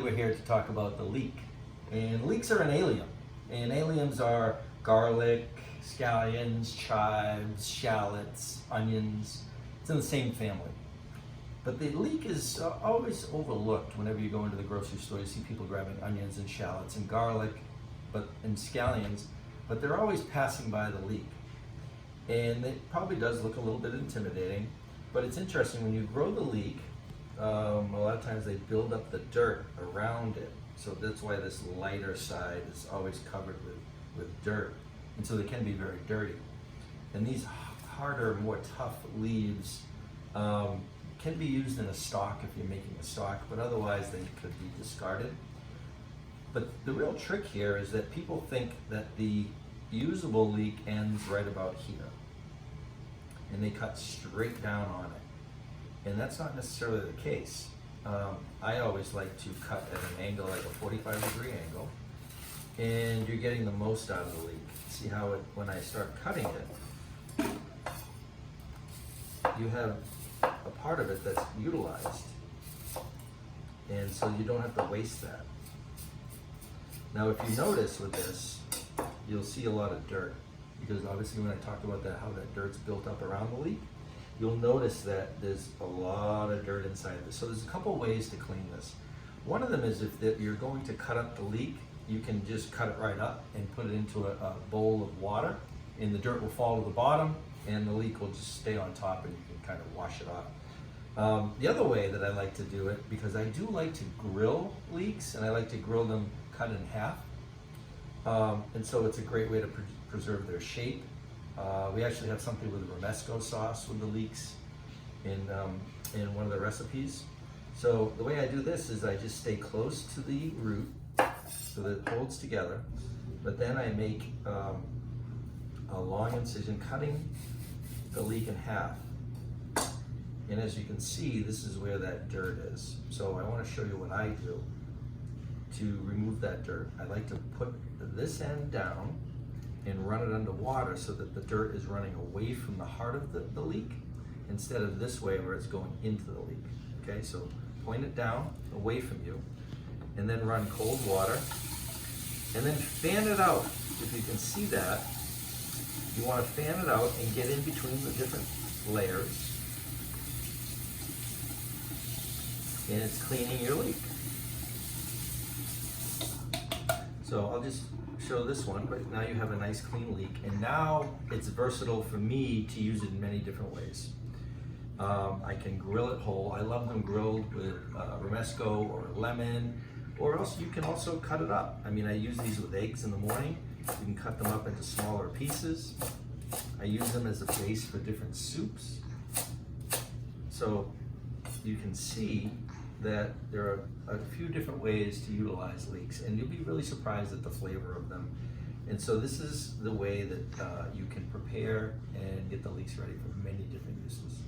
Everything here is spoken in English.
We're here to talk about the leek. And leeks are an allium. And alliums are garlic, scallions, chives, shallots, onions. It's in the same family. But the leek is always overlooked whenever you go into the grocery store. You see people grabbing onions and shallots and garlic and scallions, but they're always passing by the leek. And it probably does look a little bit intimidating, but it's interesting when you grow the leek. A lot of times they build up the dirt around it, so that's why this lighter side is always covered with dirt, and so they can be very dirty. And these harder, more tough leaves can be used in a stock if you're making a stock, but otherwise they could be discarded. But the real trick here is that people think that the usable leek ends right about here, and they cut straight down on it. And that's not necessarily the case. I always like to cut at an angle, like a 45-degree angle, and you're getting the most out of the leek. See how when I start cutting it, you have a part of it that's utilized, and so you don't have to waste that. Now, if you notice with this, you'll see a lot of dirt, because obviously when I talked about that, how that dirt's built up around the leek, you'll notice that there's a lot of dirt inside of this. So there's a couple ways to clean this. One of them is if you're going to cut up the leek, you can just cut it right up and put it into a bowl of water, and the dirt will fall to the bottom and the leek will just stay on top, and you can kind of wash it off. The other way that I like to do it, because I do like to grill leeks, and I like to grill them cut in half, and so it's a great way to preserve their shape. We actually have something with romesco sauce with the leeks in one of the recipes. So the way I do this is I just stay close to the root so that it holds together, but then I make a long incision cutting the leek in half. And as you can see, this is where that dirt is. So I want to show you what I do to remove that dirt. I like to put this end down and run it under water so that the dirt is running away from the heart of the leek instead of this way where it's going into the leek. Okay, so point it down away from you, and then run cold water, and then fan it out. If you can see that, you want to fan it out and get in between the different layers, and it's cleaning your leek. So I'll just show this one, but now you have a nice clean leek, and now it's versatile for me to use it in many different ways. I can grill it whole. I love them grilled with romesco or lemon, or else you can also cut it up. I mean, I use these with eggs in the morning. You can cut them up into smaller pieces. I use them as a base for different soups. So you can see that there are a few different ways to utilize leeks, and you'll be really surprised at the flavor of them. And so this is the way that you can prepare and get the leeks ready for many different uses.